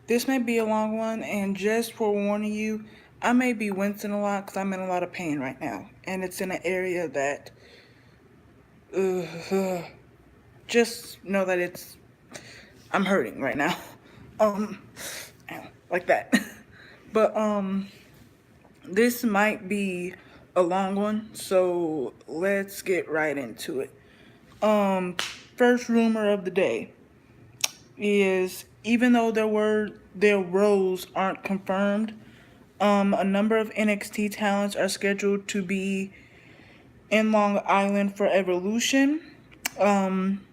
This may be a long one, and just for warning you, I may be wincing a lot because I'm in a lot of pain right now, and it's in an area that, uh, just know that I'm hurting right now, um, like that. But this might be a long one, so let's get right into it. Um, First rumor of the day is even though their roles aren't confirmed, a number of NXT talents are scheduled to be in Long Island for Evolution. Um,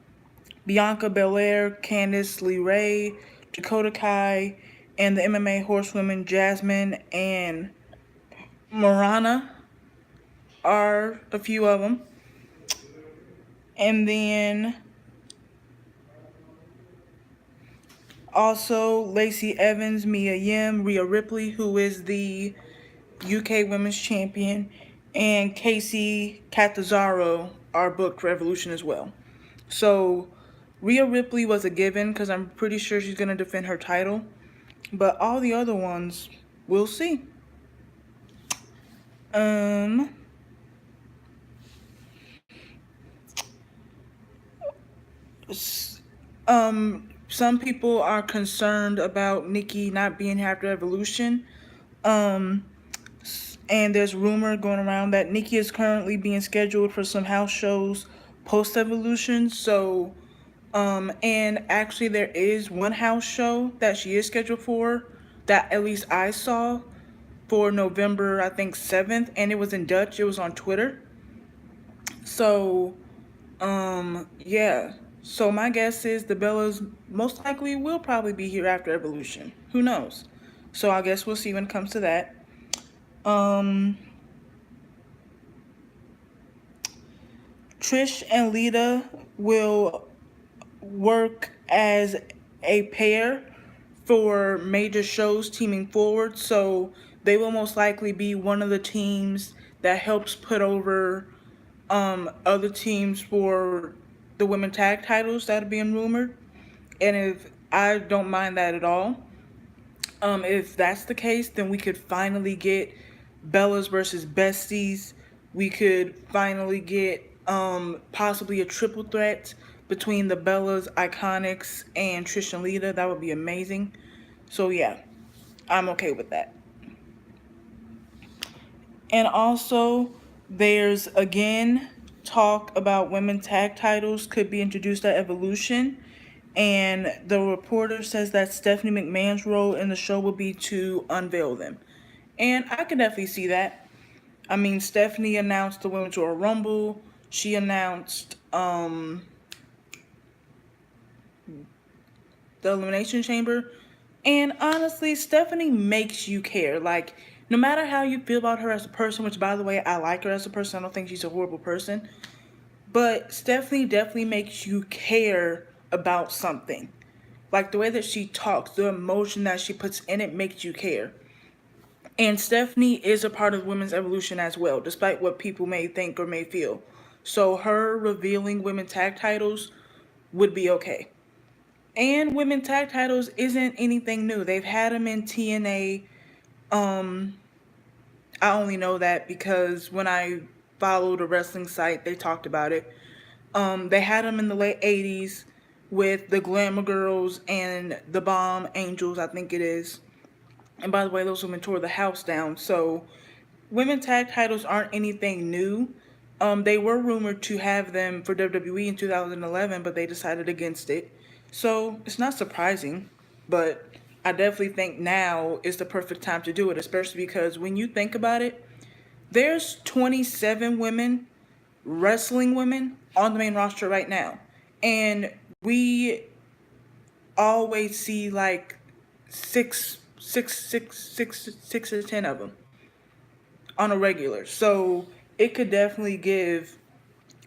Bianca Belair, Candice LeRae, Dakota Kai, and the MMA horsewomen Jasmine and Marana are a few of them. And then also Lacey Evans, Mia Yim, Rhea Ripley, who is the UK Women's Champion, and Casey Catanzaro are booked for Evolution as well. So Rhea Ripley was a given because I'm pretty sure she's going to defend her title. But all the other ones, we'll see. Um, some people are concerned about Nikki not being here after Evolution. Um, and there's rumor going around that Nikki is currently being scheduled for some house shows post Evolution. So, and actually there is one house show that she is scheduled for that at least I saw for November, I think 7th, and it was in Dutch. It was on Twitter. So, yeah. So my guess is the Bellas most likely will probably be here after Evolution. Who knows? So I guess we'll see when it comes to that. Um, Trish and Lita will work as a pair for major shows teaming forward. So they will most likely be one of the teams that helps put over other teams for the women tag titles that are being rumored. And if I don't mind that at all. If that's the case, then we could finally get Bellas versus Besties. We could finally get possibly a triple threat between the Bellas, Iconics, and Trish and Lita. That would be amazing. So yeah, I'm okay with that. And also, there's again talk about women tag titles could be introduced at Evolution. And the reporter says that Stephanie McMahon's role in the show will be to unveil them. And I can definitely see that. I mean, Stephanie announced the Women's Royal Rumble. She announced the Elimination Chamber. And honestly, Stephanie makes you care. Like, no matter how you feel about her as a person, which by the way, I like her as a person, I don't think she's a horrible person. But Stephanie definitely makes you care about something. Like the way that she talks, the emotion that she puts in it makes you care. And Stephanie is a part of women's evolution as well, despite what people may think or may feel. So her revealing women tag titles would be okay. And women tag titles isn't anything new. They've had them in TNA. Um, I only know that because when I followed a wrestling site, they talked about it. They had them in the late 80s with the Glamour Girls and the Bomb Angels, I think it is. And by the way, those women tore the house down. So women tag titles aren't anything new. They were rumored to have them for WWE in 2011, but they decided against it. So it's not surprising, but I definitely think now is the perfect time to do it, especially because when you think about it, there's 27 women, wrestling women, on the main roster right now. And we always see like six to ten of them on a regular. So it could definitely give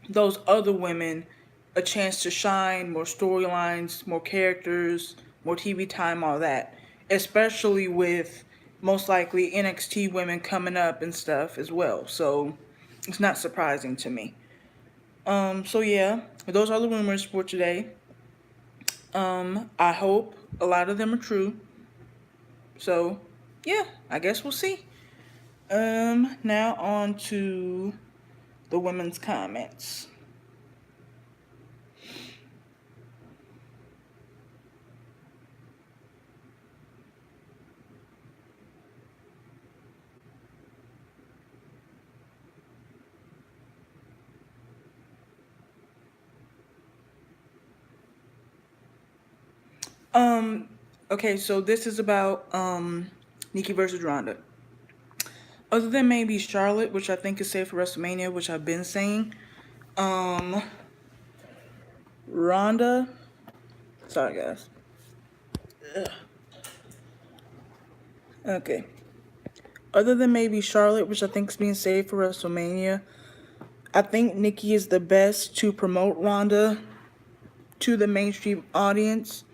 those other women a chance to shine, more storylines, more characters, more TV time, all that. Especially with most likely NXT women coming up and stuff as well. So it's not surprising to me. So yeah, those are the rumors for today. I hope a lot of them are true. So, yeah, I guess we'll see. Now on to the women's comments. Um, okay, so this is about Nikki versus Ronda. Other than maybe Charlotte, which I think is safe for WrestleMania, which I've been saying, um, Ronda. Sorry, guys. Okay. Other than maybe Charlotte, which I think is being saved for WrestleMania, I think Nikki is the best to promote Ronda to the mainstream audience,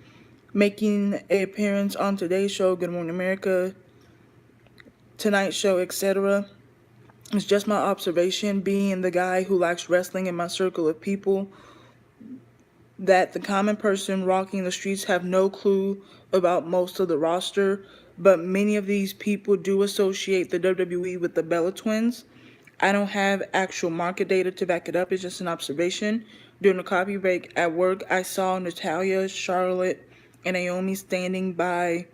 making an appearance on Today's Show, Good Morning America, Tonight Show, etc. It's just my observation, being the guy who likes wrestling in my circle of people, that the common person walking the streets have no clue about most of the roster, but many of these people do associate the WWE with the Bella Twins. I don't have actual market data to back it up, it's just an observation. During the coffee break at work, I saw Natalya, Charlotte, and Naomi standing by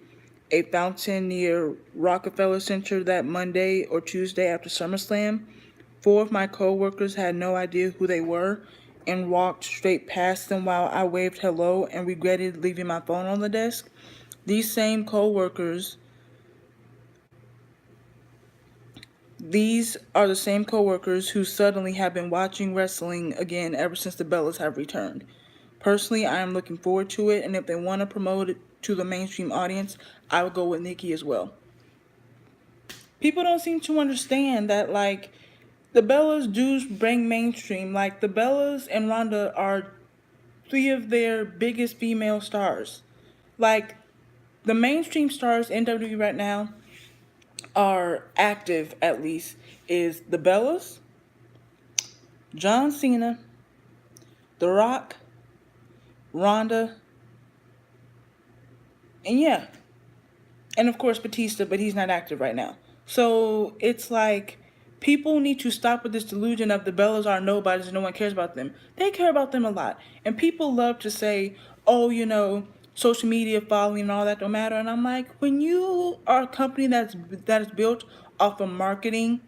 a fountain near Rockefeller Center that Monday or Tuesday after SummerSlam. Four of my coworkers had no idea who they were and walked straight past them while I waved hello and regretted leaving my phone on the desk. These same coworkers, these are the same coworkers who suddenly have been watching wrestling again ever since the Bellas have returned. Personally, I am looking forward to it, and if they want to promote it to the mainstream audience, I would go with Nikki as well. People don't seem to understand that, like, the Bellas do bring mainstream. Like, the Bellas and Ronda are three of their biggest female stars. Like, the mainstream stars in WWE right now are active, at least, is the Bellas, John Cena, The Rock, Ronda, and yeah, and of course Batista, but he's not active right now. So it's like, people need to stop with this delusion of the Bellas are nobodies and no one cares about them. They care about them a lot. And people love to say, oh, social media following and all that don't matter. And I'm like, when you are a company that is built off of marketing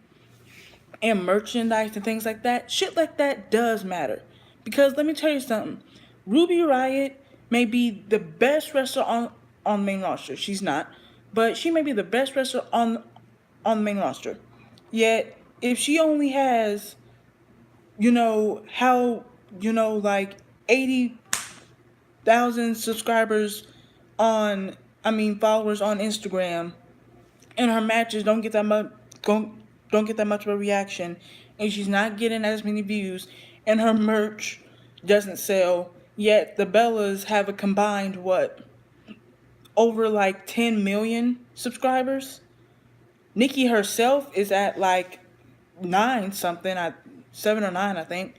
and merchandise and things like that, shit like that does matter. Because let me tell you something. Ruby Riott may be the best wrestler on main roster. She's not. But she may be the best wrestler on the main roster. Yet, if she only has, like 80,000 subscribers followers on Instagram, and her matches don't get that much of a reaction, and she's not getting as many views, and her merch doesn't sell. Yet the Bellas have a combined what, over like 10 million subscribers. Nikki herself is at like 7 or 9, I think,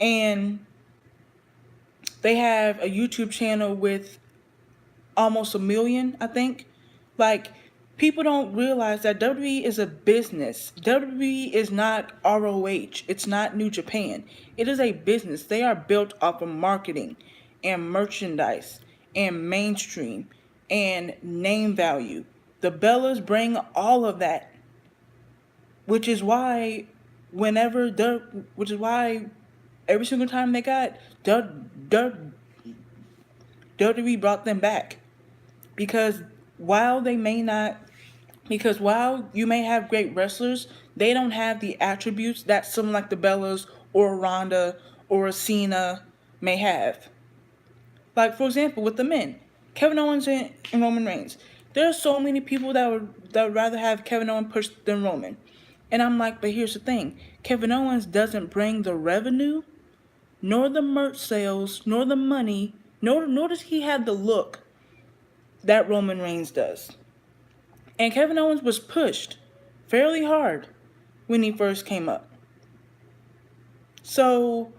and they have a YouTube channel with almost a million, I think. Like, people don't realize that WWE is a business. WWE is not ROH. It's not New Japan. It is a business. They are built off of marketing and merchandise and mainstream and name value. The Bellas bring all of that, which is why which is why every single time they got WWE brought them back. Because while they may not, because while you may have great wrestlers, they don't have the attributes that someone like the Bellas or Ronda or a Cena may have. Like, for example, with the men, Kevin Owens and Roman Reigns. There are so many people that would rather have Kevin Owens push than Roman. And I'm like, but here's the thing. Kevin Owens doesn't bring the revenue, nor the merch sales, nor the money, nor does he have the look that Roman Reigns does. And Kevin Owens was pushed fairly hard when he first came up. So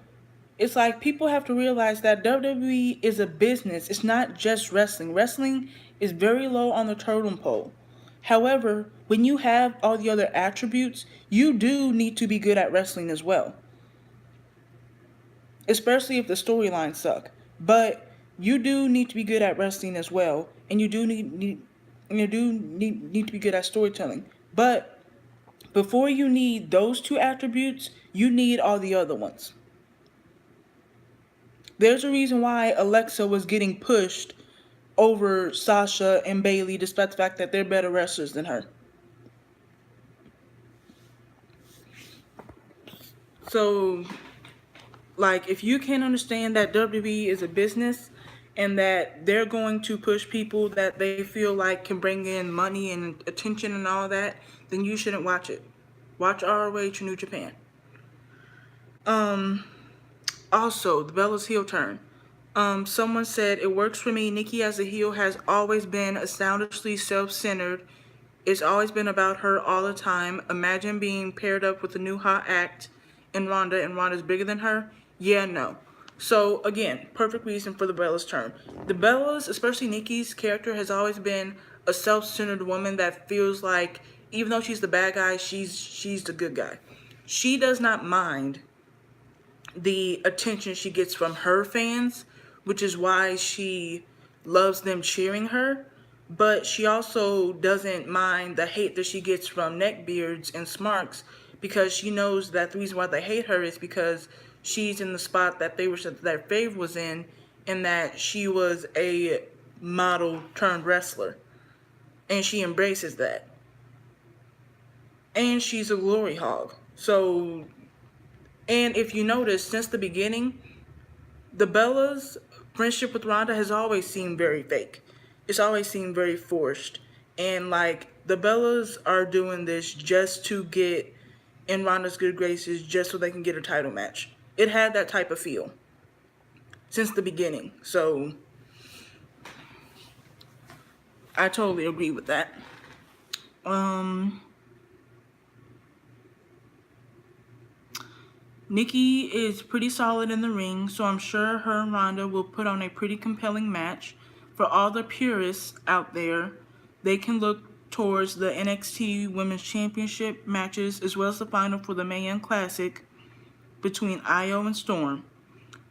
it's like, people have to realize that WWE is a business. It's not just wrestling. Wrestling is very low on the totem pole. However, when you have all the other attributes, you do need to be good at wrestling as well, especially if the storylines suck. But you do need to be good at wrestling as well, and you do need to be good at storytelling. But before you need those two attributes, you need all the other ones. There's a reason why Alexa was getting pushed over Sasha and Bailey, despite the fact that they're better wrestlers than her. So, like, if you can't understand that WWE is a business and that they're going to push people that they feel like can bring in money and attention and all that, then you shouldn't watch it. Watch ROH or New Japan. Also, the Bella's heel turn. Someone said, it works for me. Nikki as a heel has always been astoundingly self-centered. It's always been about her all the time. Imagine being paired up with a new hot act in Ronda, and Ronda's bigger than her. Yeah, no. So, again, perfect reason for the Bella's turn. The Bella's, especially Nikki's character, has always been a self-centered woman that feels like, even though she's the bad guy, she's the good guy. She does not mind the attention she gets from her fans, which is why she loves them cheering her. But she also doesn't mind the hate that she gets from neckbeards and smarks, because she knows that the reason why they hate her is because she's in the spot that that Fave was in, and that she was a model turned wrestler, and she embraces that. And she's a glory hog. So, and if you notice, since the beginning, the Bella's friendship with Ronda has always seemed very fake. It's always seemed very forced. And like, the Bellas are doing this just to get in Ronda's good graces, just so they can get a title match. It had that type of feel since the beginning. So I totally agree with that. Nikki is pretty solid in the ring, so I'm sure her and Ronda will put on a pretty compelling match. For all the purists out there, they can look towards the NXT Women's Championship matches as well as the final for the Mae Young Classic between Io and Storm.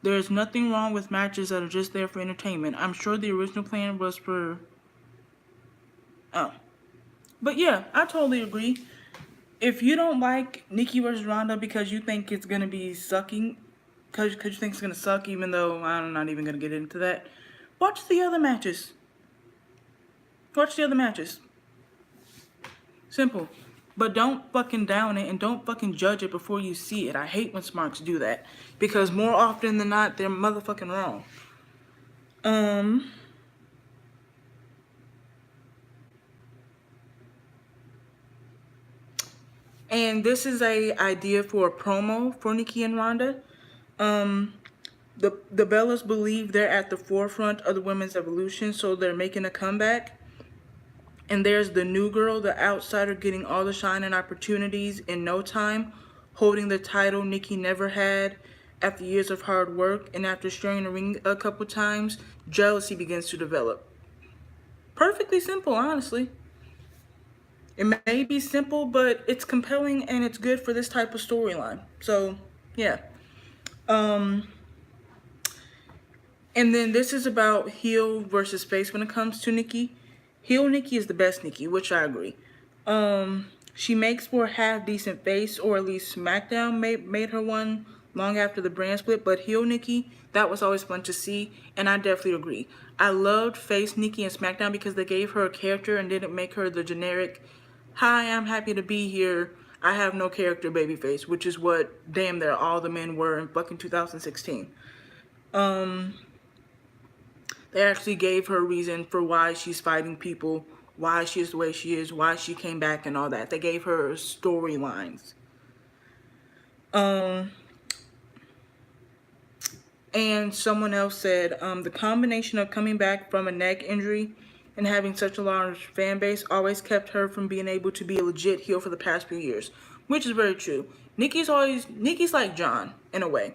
There is nothing wrong with matches that are just there for entertainment. I'm sure the original plan was for... Oh. But yeah, I totally agree. If you don't like Nikki versus Ronda because you think it's going to be sucking, because you think it's going to suck, even though I'm not even going to get into that, watch the other matches. Watch the other matches. Simple. But don't fucking down it, and don't fucking judge it before you see it. I hate when smarks do that, because more often than not, they're motherfucking wrong. And this is a idea for a promo for Nikki and Ronda. The Bellas believe they're at the forefront of the women's evolution, so they're making a comeback. And there's the new girl, the outsider, getting all the shine and opportunities in no time, holding the title Nikki never had after years of hard work. And after sharing the ring a couple times, jealousy begins to develop. Perfectly simple, honestly. It may be simple, but it's compelling and it's good for this type of storyline. So, yeah. And then this is about heel versus face when it comes to Nikki. Heel Nikki is the best Nikki, which I agree. She makes for a half-decent face, or at least SmackDown made her one long after the brand split. But heel Nikki, that was always fun to see, and I definitely agree. I loved face Nikki and SmackDown because they gave her a character and didn't make her the generic, hi, I'm happy to be here, I have no character babyface, which is what damn near all the men were in fucking 2016. They actually gave her a reason for why she's fighting people, why she is the way she is, why she came back and all that. They gave her storylines. And someone else said, the combination of coming back from a neck injury and having such a large fan base always kept her from being able to be a legit heel for the past few years, which is very true. Nikki's like John, in a way,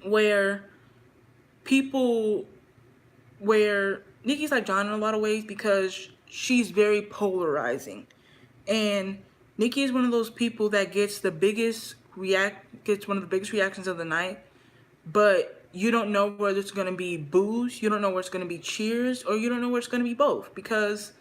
where Nikki's like John in a lot of ways, because she's very polarizing. And Nikki is one of those people that gets one of the biggest reactions of the night, but you don't know whether it's going to be boos, you don't know whether it's going to be cheers, or you don't know whether it's going to be both, because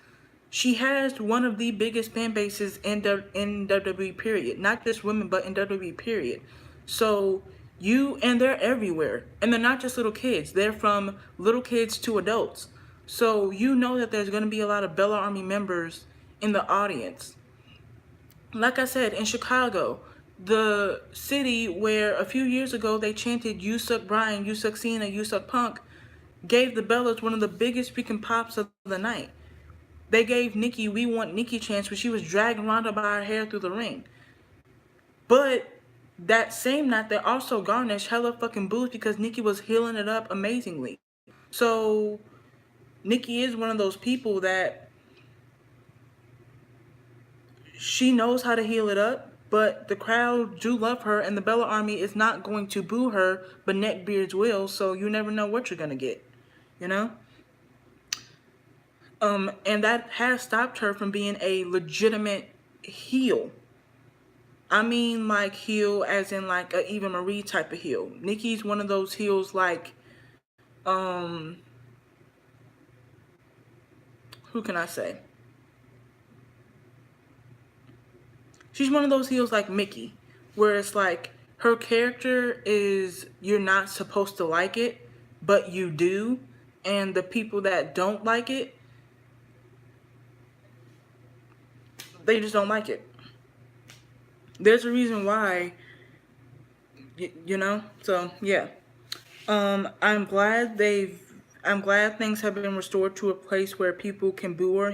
she has one of the biggest fan bases in WWE period. Not just women, but in WWE period. So and they're everywhere, and they're not just little kids. They're from little kids to adults. So you know that there's going to be a lot of Bella Army members in the audience. Like I said, in Chicago, the city where a few years ago they chanted "You suck Brian, you suck Cena, you suck Punk," gave the Bellas one of the biggest freaking pops of the night. They gave Nikki "We Want Nikki" chance when she was dragging Ronda by her hair through the ring. But that same night, they also garnished hella fucking boos because Nikki was healing it up amazingly. So Nikki is one of those people that she knows how to heal it up, but the crowd do love her, and the Bella Army is not going to boo her, but neckbeards will, so you never know what you're gonna get, you know? And that has stopped her from being a legitimate heel. I mean, like, heel as in like a Eva Marie type of heel. Nikki's one of those heels like, who can I say? She's one of those heels like Mickey, where it's like her character is, you're not supposed to like it, but you do. And the people that don't like it, they just don't like it. There's a reason why, you know? So, yeah. I'm glad things have been restored to a place where people can boo her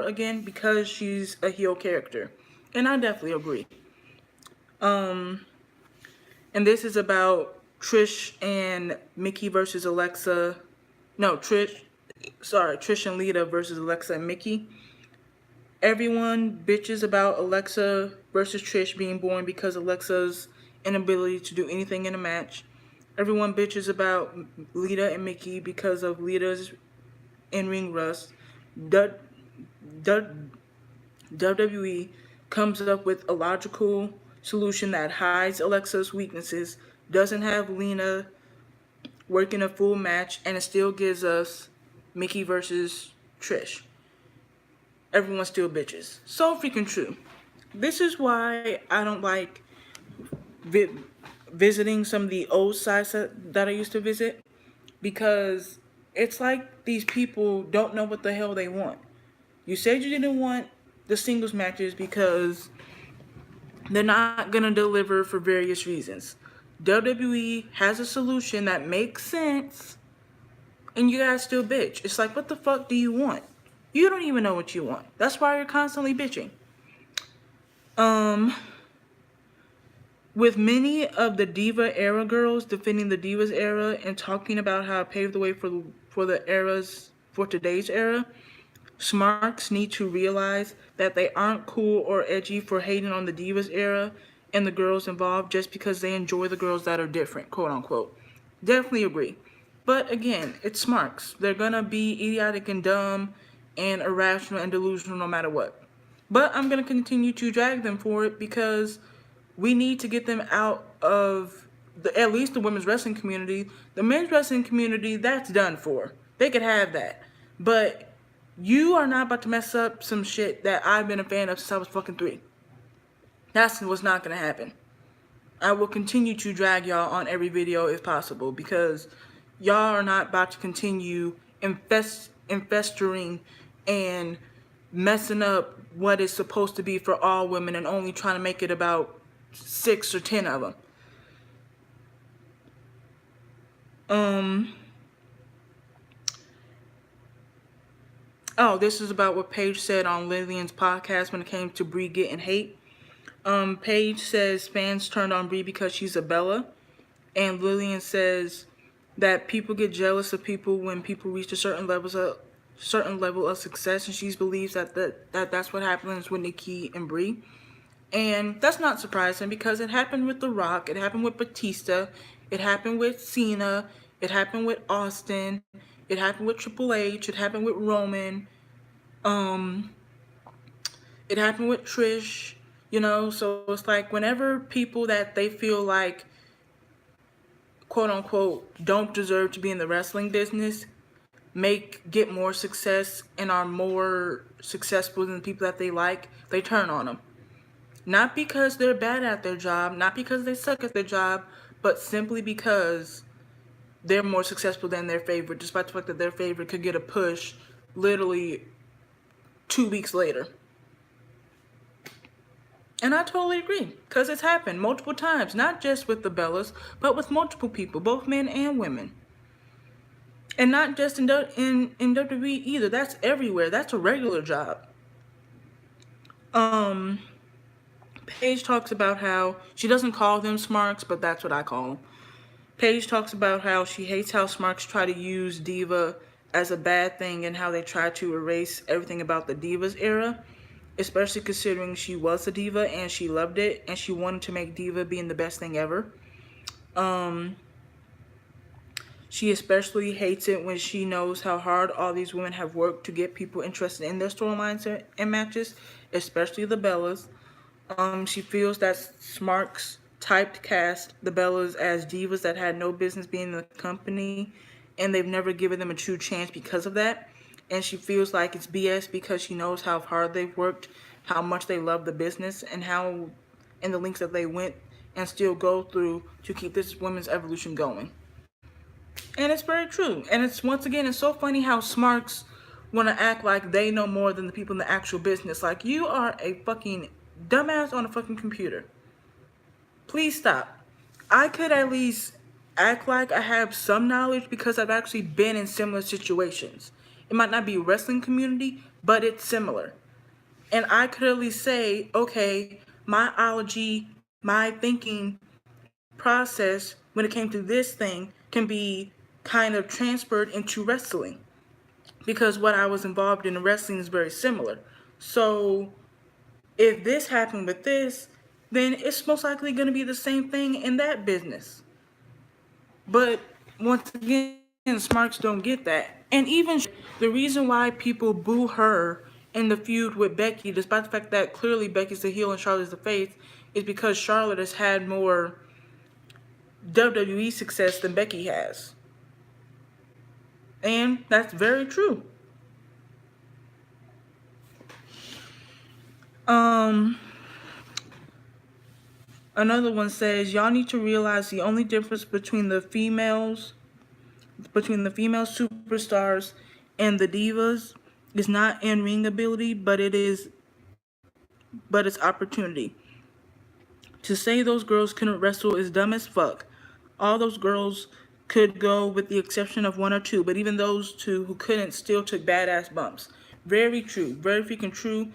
again, because she's a heel character. And I definitely agree. And this is about Trish and Mickey versus Alexa. No, Trish and Lita versus Alexa and Mickey. Everyone bitches about Alexa versus Trish being born because Alexa's inability to do anything in a match. Everyone bitches about Lita and Mickey because of Lita's in-ring rust. WWE comes up with a logical solution that hides Alexa's weaknesses, doesn't have Lena working a full match, and it still gives us Mickey versus Trish. Everyone still bitches. So freaking true. This is why I don't like visiting some of the old sites that I used to visit, because it's like these people don't know what the hell they want. You said you didn't want the singles matches because they're not going to deliver for various reasons. WWE has a solution that makes sense, and you guys still bitch. It's like, what the fuck do you want? You don't even know what you want. That's why you're constantly bitching. With many of the Diva era girls defending the Divas era and talking about how it paved the way for today's era, smarks need to realize that they aren't cool or edgy for hating on the Divas era and the girls involved just because they enjoy the girls that are different, quote unquote. Definitely agree. But again, it's smarks. They're gonna be idiotic and dumb and irrational and delusional no matter what. But I'm gonna continue to drag them for it because we need to get them out of at least the women's wrestling community. The men's wrestling community, that's done for. They could have that. But you are not about to mess up some shit that I've been a fan of since I was fucking 3. That's what's not gonna happen. I will continue to drag y'all on every video if possible, because y'all are not about to continue infesting and messing up what is supposed to be for all women and only trying to make it about 6 or 10 of them. Oh, this is about what Paige said on Lillian's podcast when it came to Brie getting hate. Paige says fans turned on Brie because she's a Bella, and Lillian says that people get jealous of people when people reach a certain level of success, and she believes that's what happens with Nikki and Brie. And that's not surprising because it happened with The Rock, it happened with Batista, it happened with Cena, it happened with Austin, It happened with Triple H. It happened with Roman. Um, it happened with Trish. You know, so it's like whenever people that they feel like quote unquote don't deserve to be in the wrestling business get more success and are more successful than the people that they like, they turn on them. Not because they're bad at their job, not because they suck at their job, but simply because they're more successful than their favorite, despite the fact that their favorite could get a push literally 2 weeks later. And I totally agree, because it's happened multiple times, not just with the Bellas, but with multiple people, both men and women. And not just in WWE either. That's everywhere. That's a regular job. Paige talks about how she doesn't call them smarks, but that's what I call them. Paige talks about how she hates how smarks try to use diva as a bad thing and how they try to erase everything about the Divas era, especially considering she was a diva and she loved it and she wanted to make diva being the best thing ever. She especially hates it when she knows how hard all these women have worked to get people interested in their storylines and matches, especially the Bellas. She feels that Smarks typecast the Bellas as divas that had no business being in the company, and they've never given them a true chance because of that. And she feels like it's BS because she knows how hard they've worked, how much they love the business, and the links that they went and still go through to keep this women's evolution going. And it's very true. And it's, once again, it's so funny how Smarks want to act like they know more than the people in the actual business. Like, you are a fucking dumbass on a fucking computer. Please stop. I could at least act like I have some knowledge because I've actually been in similar situations. It might not be wrestling community, but it's similar. And I could at least say, okay, my ology, my thinking process when it came to this thing can be kind of transferred into wrestling, because what I was involved in wrestling is very similar. So if this happened with this, then it's most likely going to be the same thing in that business. But once again, Smarks don't get that. And even the reason why people boo her in the feud with Becky, despite the fact that clearly Becky's the heel and Charlotte's the face, is because Charlotte has had more WWE success than Becky has. And that's very true. Another one says, y'all need to realize the only difference between the female superstars and the divas is not in-ring ability, but it's opportunity. To say those girls couldn't wrestle is dumb as fuck. All those girls could go with the exception of one or two, but even those two who couldn't still took badass bumps. Very true. Very freaking true.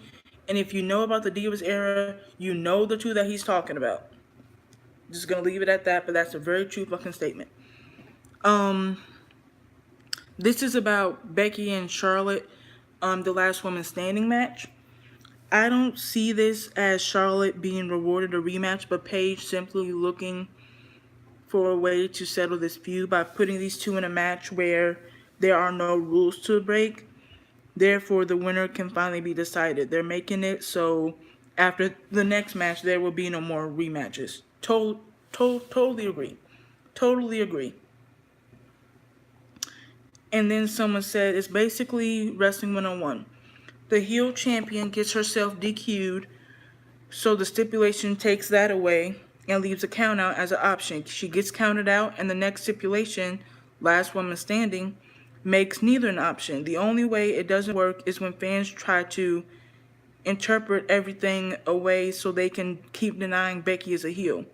And if you know about the Divas era, you know the two that he's talking about. Just gonna leave it at that, but that's a very true fucking statement. This is about Becky and Charlotte, the last woman standing match. I don't see this as Charlotte being rewarded a rematch, but Paige simply looking for a way to settle this feud by putting these two in a match where there are no rules to break. Therefore, the winner can finally be decided. They're making it so after the next match, there will be no more rematches. Totally agree. Totally agree. And then someone said, it's basically Wrestling 101. The heel champion gets herself DQ'd, so the stipulation takes that away and leaves a count out as an option. She gets counted out, and the next stipulation, last woman standing, makes neither an option. The only way it doesn't work is when fans try to interpret everything away so they can keep denying Becky is a heel,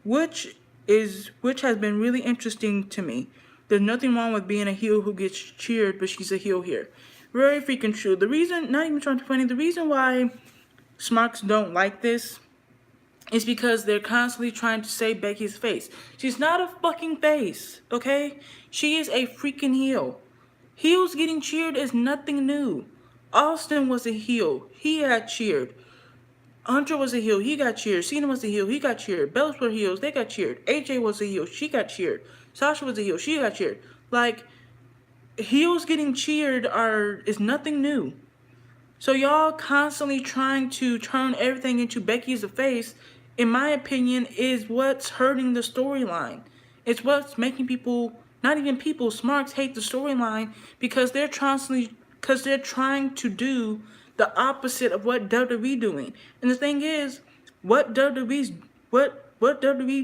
which has been really interesting to me. There's nothing wrong with being a heel who gets cheered, but she's a heel here. Very freaking true. The reason, not even trying to be funny, the reason why Smarks don't like this is because they're constantly trying to say Becky's face. She's not a fucking face, okay? She is a freaking heel. Heels getting cheered is nothing new. Austin was a heel. He got cheered. Hunter was a heel. He got cheered. Cena was a heel. He got cheered. Bellas were heels. They got cheered. AJ was a heel. She got cheered. Sasha was a heel. She got cheered. Like, heels getting cheered is nothing new. So y'all constantly trying to turn everything into Becky as a face, in my opinion, is what's hurting the storyline. It's what's making people, not even people, smarks hate the storyline because they're trying to do the opposite of what WWE doing. And the thing is, what WWE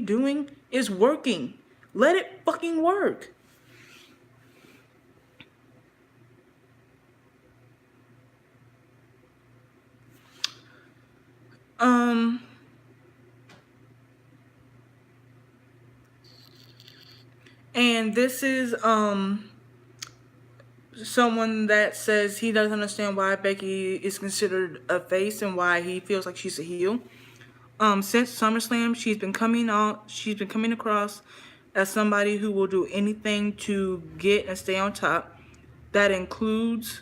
doing is working. Let it fucking work. And this is someone that says he doesn't understand why Becky is considered a face and why he feels like she's a heel. Since SummerSlam, she's been coming across as somebody who will do anything to get and stay on top. That includes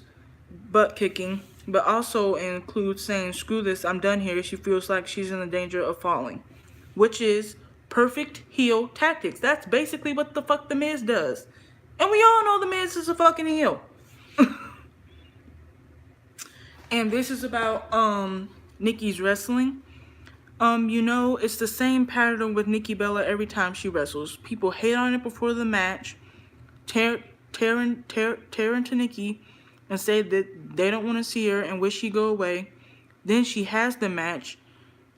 butt kicking, but also includes saying, "Screw this, I'm done here." She feels like she's in the danger of falling, which is perfect heel tactics. That's basically what the fuck The Miz does. And we all know The Miz is a fucking heel. And this is about Nikki's wrestling. It's the same pattern with Nikki Bella every time she wrestles. People hate on it before the match, tear into Nikki, and say that they don't want to see her and wish she'd go away. Then she has the match.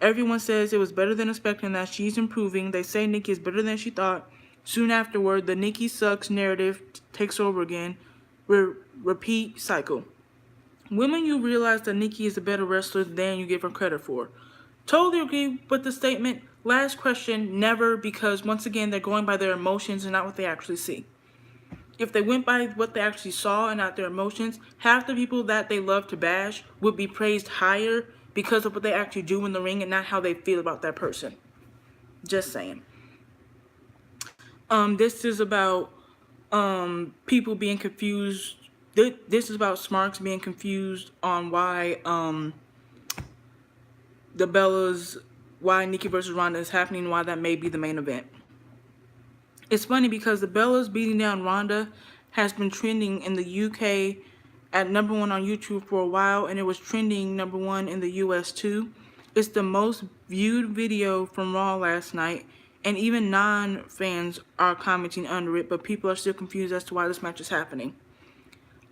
Everyone says it was better than expecting, that she's improving. They say Nikki is better than she thought. Soon afterward, the Nikki sucks narrative takes over again. Repeat cycle. Women, you realize that Nikki is a better wrestler than you give her credit for. Totally agree with the statement. Last question, never, because once again, they're going by their emotions and not what they actually see. If they went by what they actually saw and not their emotions, half the people that they love to bash would be praised higher because of what they actually do in the ring and not how they feel about that person. Just saying. This is about people being confused. This is about Smarks being confused on why why Nikki versus Ronda is happening, and why that may be the main event. It's funny because the Bellas beating down Ronda has been trending in the UK at #1 on YouTube for a while, and it was trending #1 in the US too. It's the most viewed video from Raw last night, and even non-fans are commenting under it, but people are still confused as to why this match is happening.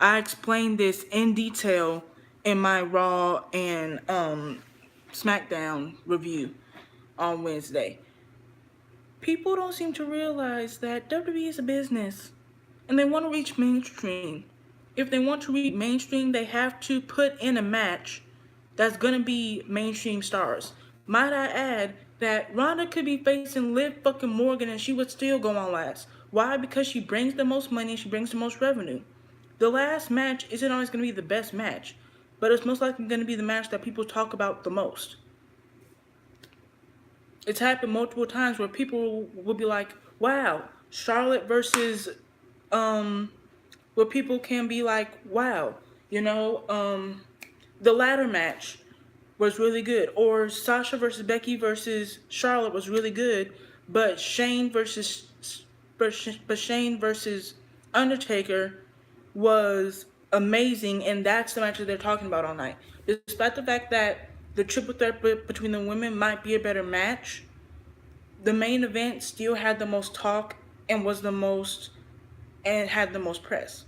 I explained this in detail in my Raw and SmackDown review on Wednesday. People don't seem to realize that WWE is a business and they want to reach mainstream. If they want to reach mainstream, they have to put in a match that's going to be mainstream stars. Might I add that Ronda could be facing Liv fucking Morgan and she would still go on last. Why? Because she brings the most money and she brings the most revenue. The last match isn't always going to be the best match, but it's most likely going to be the match that people talk about the most. It's happened multiple times where people will be like, wow, Charlotte versus, where people can be like, wow, the ladder match was really good. Or Sasha versus Becky versus Charlotte was really good, but Shane versus Undertaker was amazing, and that's the match that they're talking about all night. Despite the fact that the triple threat between the women might be a better match, the main event still had the most talk and had the most press.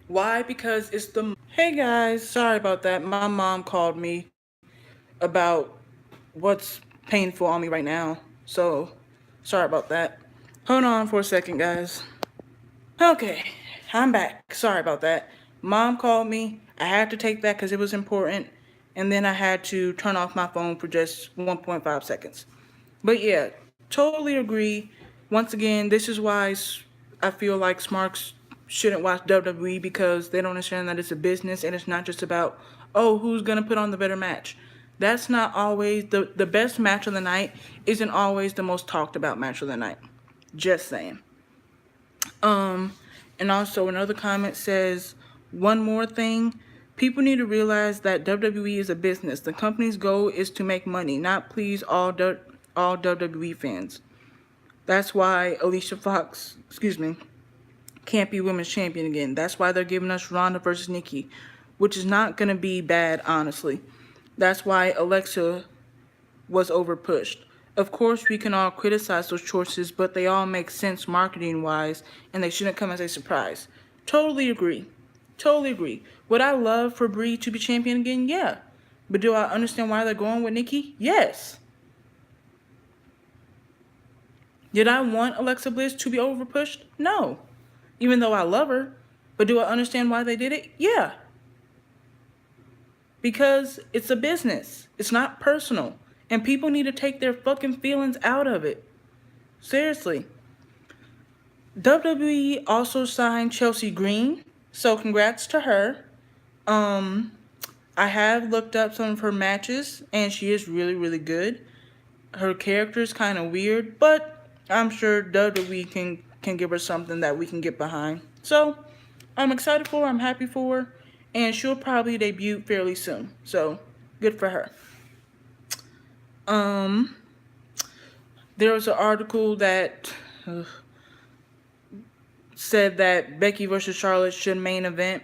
Why? Because it's the... Hey guys, sorry about that. My mom called me about what's painful on me right now. So, sorry about that. Hold on for a second, guys. Okay, I'm back. Sorry about that. Mom called me. I had to take that because it was important. And then I had to turn off my phone for just 1.5 seconds. But yeah, totally agree. Once again, this is why I feel like Smarks shouldn't watch WWE, because they don't understand that it's a business and it's not just about, oh, who's going to put on the better match. That's not always... The best match of the night isn't always the most talked about match of the night. Just saying. And also another comment says, one more thing. People need to realize that WWE is a business. The company's goal is to make money, not please all WWE fans. That's why can't be women's champion again. That's why they're giving us Ronda versus Nikki, which is not going to be bad, honestly. That's why Alexa was overpushed. Of course, we can all criticize those choices, but they all make sense marketing wise, and they shouldn't come as a surprise. Totally agree. Totally agree. Would I love for Brie to be champion again? Yeah. But do I understand why they're going with Nikki? Yes. Did I want Alexa Bliss to be overpushed? No. Even though I love her. But do I understand why they did it? Yeah. Because it's a business. It's not personal. And people need to take their fucking feelings out of it. Seriously. WWE also signed Chelsea Green. So congrats to her. I have looked up some of her matches, and she is really, really good. Her character is kind of weird, but I'm sure WWE can give her something that we can get behind. So I'm excited for her. I'm happy for her, and she'll probably debut fairly soon. So good for her. There was an article that said that Becky versus Charlotte should main event.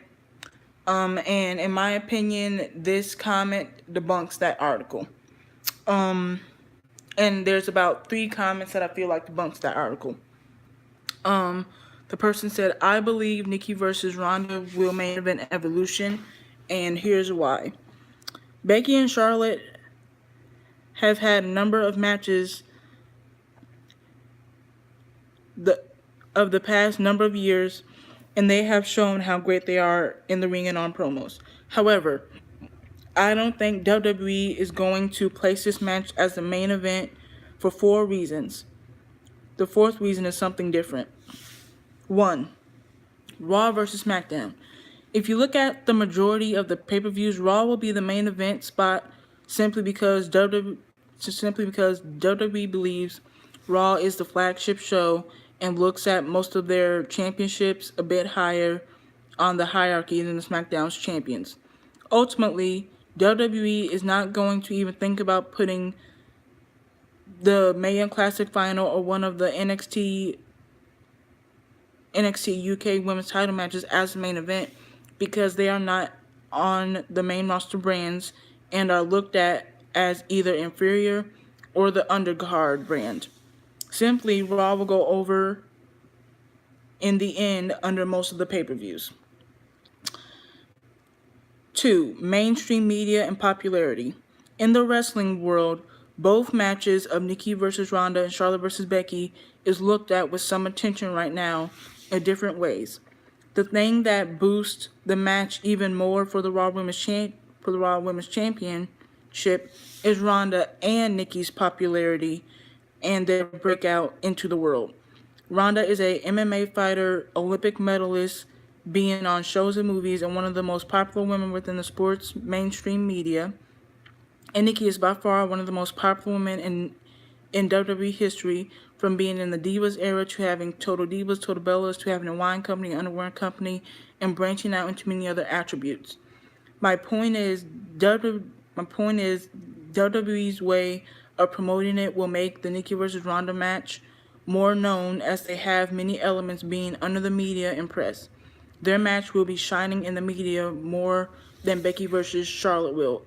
And in my opinion, this comment debunks that article. And there's about 3 comments that I feel like debunks that article. The person said, I believe Nikki versus Ronda will main event Evolution, and here's why. Becky and Charlotte have had a number of matches of the past number of years, and they have shown how great they are in the ring and on promos. However, I don't think WWE is going to place this match as the main event for 4 reasons. The 4th reason is something different. 1. Raw versus SmackDown. If you look at the majority of the pay-per-views, Raw will be the main event spot simply because WWE believes Raw is the flagship show and looks at most of their championships a bit higher on the hierarchy than the SmackDown's champions. Ultimately, WWE is not going to even think about putting the Mae Young Classic final or one of the NXT UK women's title matches as the main event because they are not on the main roster brands and are looked at as either inferior or the undercard brand. Simply, Raw will go over in the end under most of the pay-per-views. 2. Mainstream media and popularity. In the wrestling world, both matches of Nikki versus Ronda and Charlotte versus Becky is looked at with some attention right now in different ways. The thing that boosts the match even more for the Raw Women's Championship is Ronda and Nikki's popularity and their breakout into the world. Ronda is a MMA fighter, Olympic medalist, being on shows and movies, and one of the most popular women within the sports mainstream media. And Nikki is by far one of the most popular women in WWE history, from being in the Divas era to having Total Divas, Total Bellas, to having a wine company, underwear company, and branching out into many other attributes. My point is WWE's way of promoting it will make the Nikki versus Ronda match more known, as they have many elements being under the media and press. Their match will be shining in the media more than Becky versus Charlotte will.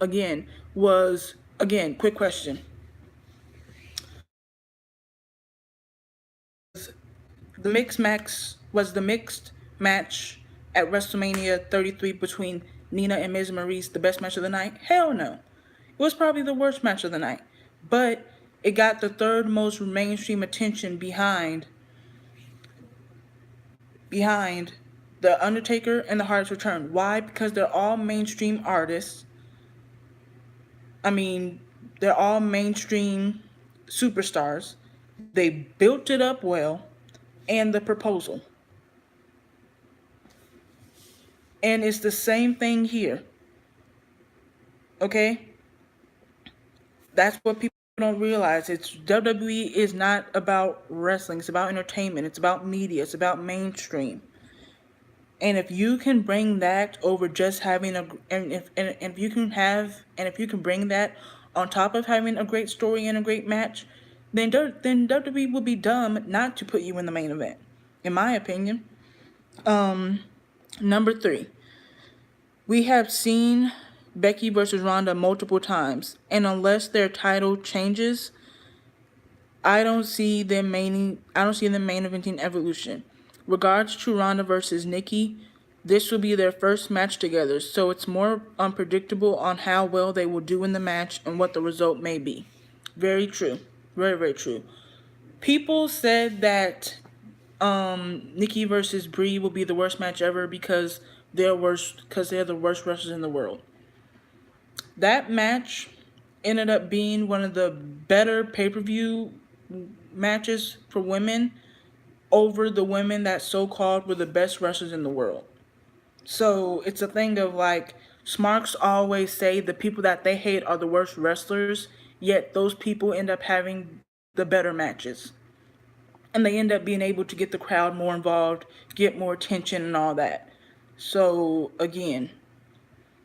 Quick question. Was the mixed match at WrestleMania 33 between Nina and Miz Maurice the best match of the night? Hell no. It was probably the worst match of the night. But it got the 3rd most mainstream attention behind The Undertaker and The Hardest Return. Why? Because they're all mainstream artists. They're all mainstream superstars. They built it up well. And the proposal. And it's the same thing here. Okay? That's what people don't realize. WWE is not about wrestling. It's about entertainment. It's about media. It's about mainstream. And if you can bring that over just having if you can bring that on top of having a great story and a great match, then WWE would be dumb not to put you in the main event, in my opinion. Number 3, we have seen Becky versus Ronda multiple times, and unless their title changes, I don't see them main eventing Evolution. Regards to Ronda versus Nikki, this will be their first match together, so it's more unpredictable on how well they will do in the match and what the result may be. Very true. Very, very true. People said that Nikki versus Brie will be the worst match ever because they're the worst wrestlers in the world. That match ended up being one of the better pay-per-view matches for women over the women that so-called were the best wrestlers in the world. So it's a thing of like, Smarks always say the people that they hate are the worst wrestlers, yet those people end up having the better matches. And they end up being able to get the crowd more involved, get more attention and all that. So again,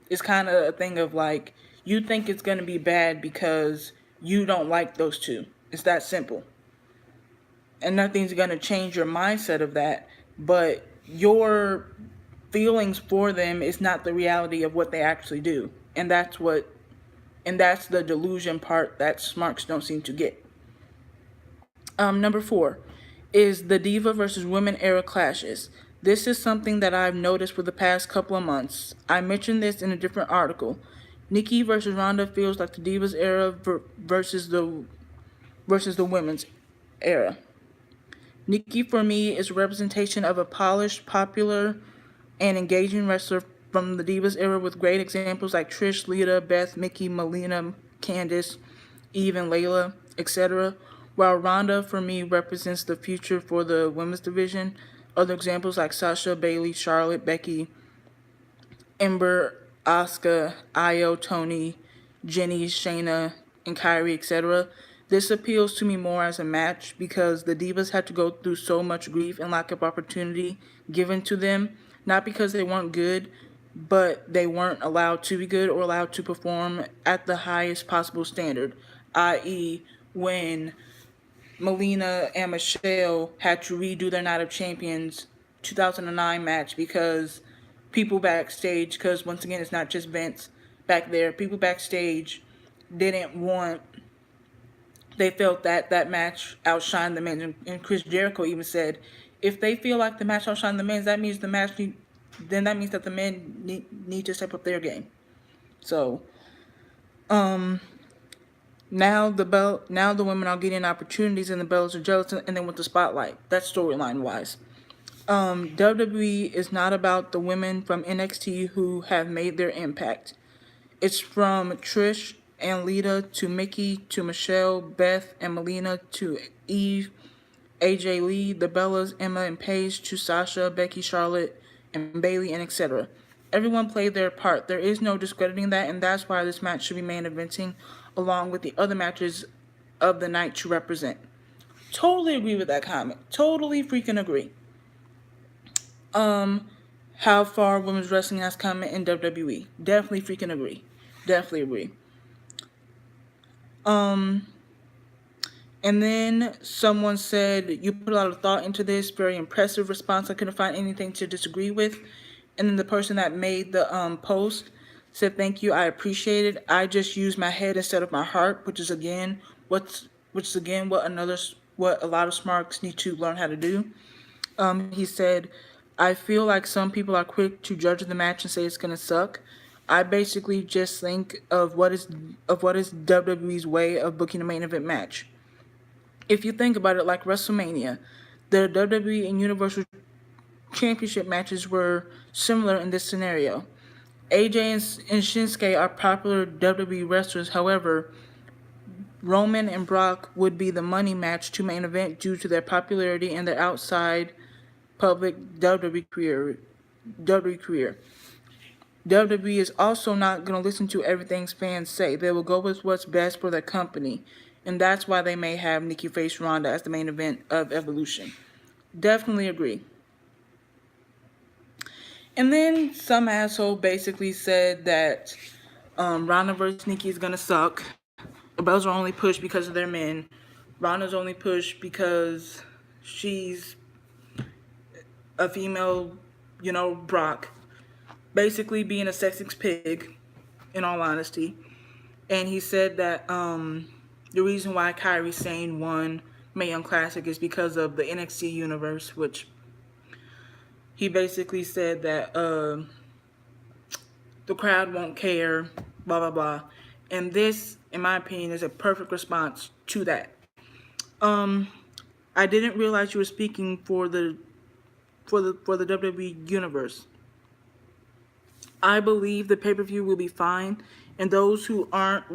it's kind of a thing of like, you think it's going to be bad because you don't like those two. It's that simple. And nothing's going to change your mindset of that, but your feelings for them is not the reality of what they actually do. And that's the delusion part that Smarks don't seem to get. Number 4 is the Diva versus Women era clashes. This is something that I've noticed for the past couple of months. I mentioned this in a different article. Nikki versus Ronda feels like the Divas era versus the women's era. Nikki, for me, is a representation of a polished, popular, and engaging wrestler from the Divas era with great examples like Trish, Lita, Beth, Mickey, Melina, Candice, Eve, and Layla, etc. While Ronda, for me, represents the future for the women's division. Other examples like Sasha, Bayley, Charlotte, Becky, Ember, Asuka, Io, Toni, Jenny, Shayna, and Kyrie, etc. This appeals to me more as a match because the Divas had to go through so much grief and lack of opportunity given to them, not because they weren't good, but they weren't allowed to be good or allowed to perform at the highest possible standard, i.e. when Melina and Michelle had to redo their Night of Champions 2009 match because people backstage, because once again, it's not just Vince back there, people backstage didn't want, they felt that that match outshined the men. And Chris Jericho even said, if they feel like the match outshined the men, that means that the men need to step up their game. So, now the women are getting opportunities and the belts are jealous and they want the spotlight. That's storyline wise. WWE is not about the women from NXT who have made their impact. It's from Trish and Lita to Mickey to Michelle, Beth and Melina to Eve, AJ Lee, the Bellas, Emma and Paige to Sasha, Becky, Charlotte, and Bayley, and etc. Everyone played their part. There is no discrediting that, and that's why this match should be main eventing along with the other matches of the night to represent. Totally agree with that comment. Totally freaking agree. How far women's wrestling has come in WWE. Definitely freaking agree. Definitely agree. And then someone said, you put a lot of thought into this. Very impressive response. I couldn't find anything to disagree with. And then the person that made the post said, thank you, I appreciate it. I just use my head instead of my heart, which is again what a lot of smarks need to learn how to do. He said, I feel like some people are quick to judge the match and say it's gonna suck. I basically just think of what is WWE's way of booking a main event match. If you think about it, like WrestleMania, the WWE and Universal Championship matches were similar in this scenario. AJ and Shinsuke are popular WWE wrestlers. However, Roman and Brock would be the money match to main event due to their popularity and their outside public WWE career. WWE is also not going to listen to everything fans say. They will go with what's best for their company. And that's why they may have Nikki face Ronda as the main event of Evolution. Definitely agree. And then some asshole basically said that Ronda versus Nikki is going to suck. The belts are only pushed because of their men. Ronda's only pushed because she's a female Brock basically being a sexist pig, in all honesty. And he said that the reason why Kairi Sane won Mae Young Classic is because of the NXT universe, which he basically said that the crowd won't care, blah blah blah. And this, in my opinion, is a perfect response to that. Um, I didn't realize you were speaking for the WWE universe. I believe the pay-per-view will be fine, and those who aren't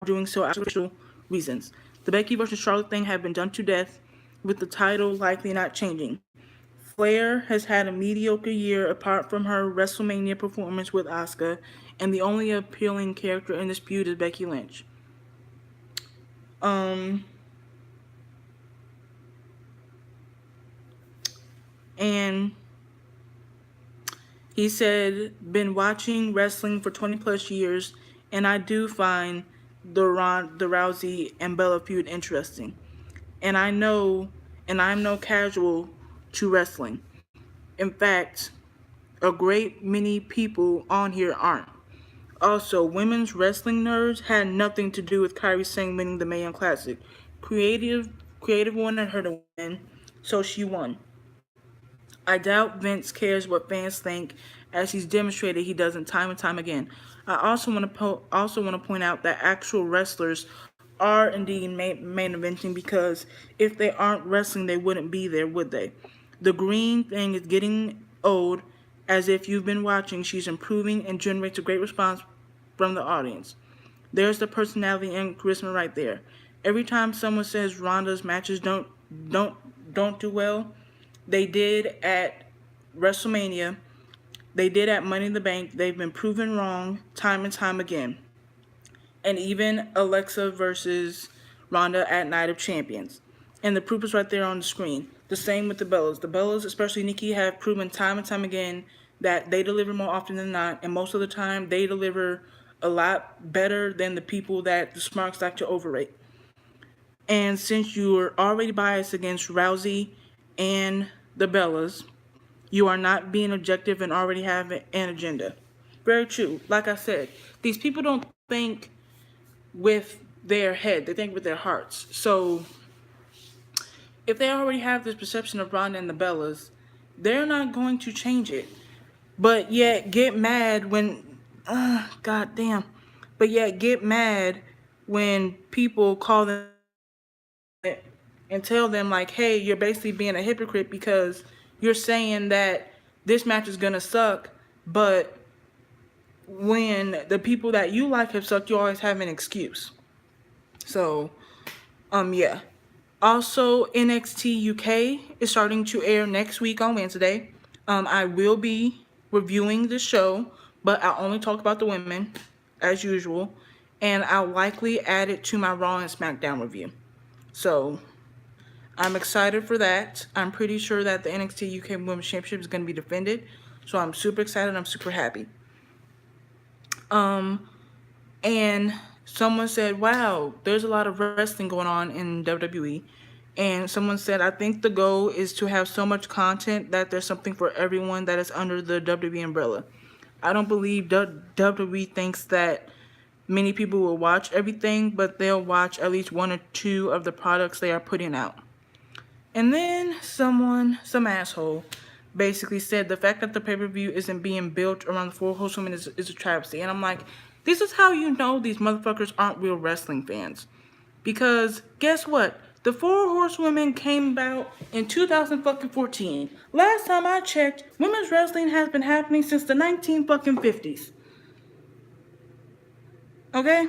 doing so out of official reasons. The Becky versus Charlotte thing have been done to death, with the title likely not changing. Flair has had a mediocre year apart from her WrestleMania performance with Asuka, and the only appealing character in this feud is Becky Lynch. And he said, been watching wrestling for 20 plus years, and I do find the Rousey and Bella feud interesting. And I'm no casual to wrestling. In fact, a great many people on here aren't. Also, women's wrestling nerds had nothing to do with Kairi Sane winning the Mae Young Classic. Creative wanted her to win, so she won. I doubt Vince cares what fans think, as he's demonstrated he doesn't time and time again. I also want to point out that actual wrestlers are indeed main eventing, because if they aren't wrestling, they wouldn't be there, would they? The green thing is getting old. As if you've been watching, she's improving and generates a great response from the audience. There's the personality and charisma right there. Every time someone says Ronda's matches don't do well, they did at WrestleMania, they did at Money in the Bank, they've been proven wrong time and time again. And even Alexa versus Ronda at Night of Champions. And the proof is right there on the screen. The same with the Bellas. The Bellas, especially Nikki, have proven time and time again that they deliver more often than not, and most of the time they deliver a lot better than the people that the smarks like to overrate. And since you are already biased against Rousey and the Bellas, you are not being objective and already have an agenda. Very true. Like I said, these people don't think with their head, they think with their hearts. So if they already have this perception of Ronda and the Bellas, they're not going to change it. But yet get mad when, goddamn. But yet get mad when people call them and tell them like, hey, you're basically being a hypocrite because you're saying that this match is gonna suck, but when the people that you like have sucked, you always have an excuse. So, yeah. Also, NXT UK is starting to air next week on Wednesday. I will be reviewing the show, but I'll only talk about the women, as usual, and I'll likely add it to my Raw and SmackDown review. So, I'm excited for that. I'm pretty sure that the NXT UK Women's Championship is going to be defended, so I'm super excited. I'm super happy. And someone said, wow, there's a lot of wrestling going on in WWE. And someone said, I think the goal is to have so much content that there's something for everyone that is under the WWE umbrella. I don't believe WWE thinks that many people will watch everything, but they'll watch at least one or two of the products they are putting out. And then some asshole, basically said the fact that the pay-per-view isn't being built around the Four Horsewomen is a travesty. And I'm like, this is how you know these motherfuckers aren't real wrestling fans. Because guess what? The Four Horsewomen came about in 2014. Last time I checked, women's wrestling has been happening since the 1950s. Okay?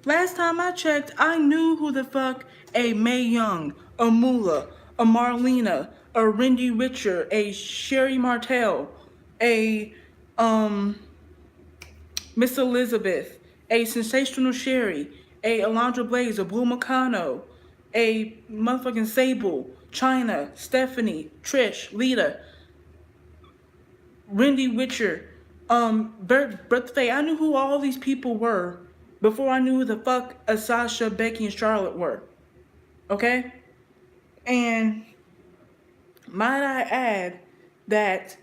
Last time I checked, I knew who the fuck a Mae Young, a Moolah, a Marlena, a Randy Richer, a Sherry Martel, a Miss Elizabeth, a Sensational Sherry, a Alondra Blaze, a Blue Meccano, a motherfucking Sable, China, Stephanie, Trish, Lita, Randy Richer, Beth Faye. I knew who all these people were before I knew who the fuck Sasha, Becky, and Charlotte were. Okay? And Might I add that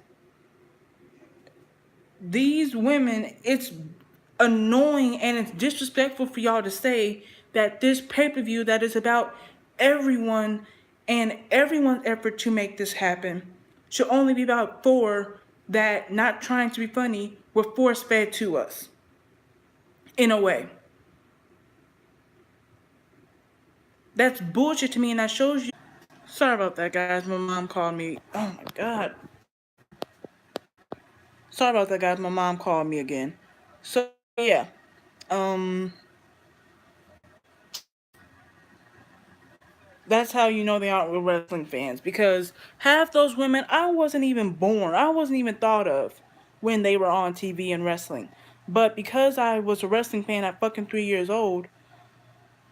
these women, it's annoying and it's disrespectful for y'all to say that this pay-per-view that is about everyone and everyone's effort to make this happen should only be about four that, not trying to be funny, were force-fed to us in a way. That's bullshit to me, and that shows you. Sorry about that, guys. My mom called me. Oh my god. Sorry about that, guys. My mom called me again. So yeah, um, that's how you know they aren't real wrestling fans, because half those women I wasn't even born. I wasn't even thought of when they were on TV and wrestling. But because I was a wrestling fan at fucking 3 years old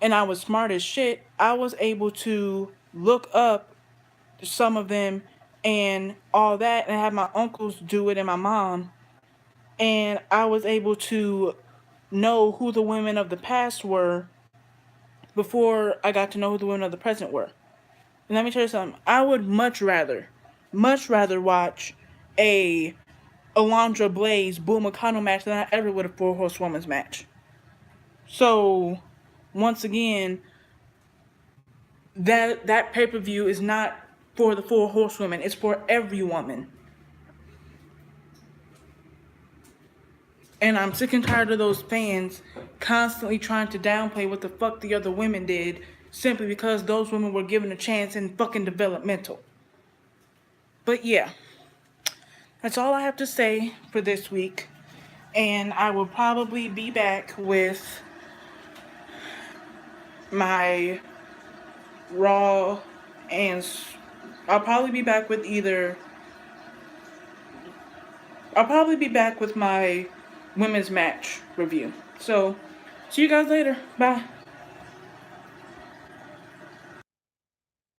and I was smart as shit, I was able to look up some of them and all that, and have my uncles do it and my mom, and I was able to know who the women of the past were before I got to know who the women of the present were. And let me tell you something. I would much rather watch a Alundra Blaze Bull McConnell match than I ever would a Four Horsewomen's match. So, once again, that pay-per-view is not for the Four Horsewomen. It's for every woman. And I'm sick and tired of those fans constantly trying to downplay what the fuck the other women did simply because those women were given a chance in fucking developmental. But yeah, that's all I have to say for this week. And I will probably be back with my Raw, and I'll probably be back with my women's match review. So, see you guys later. Bye.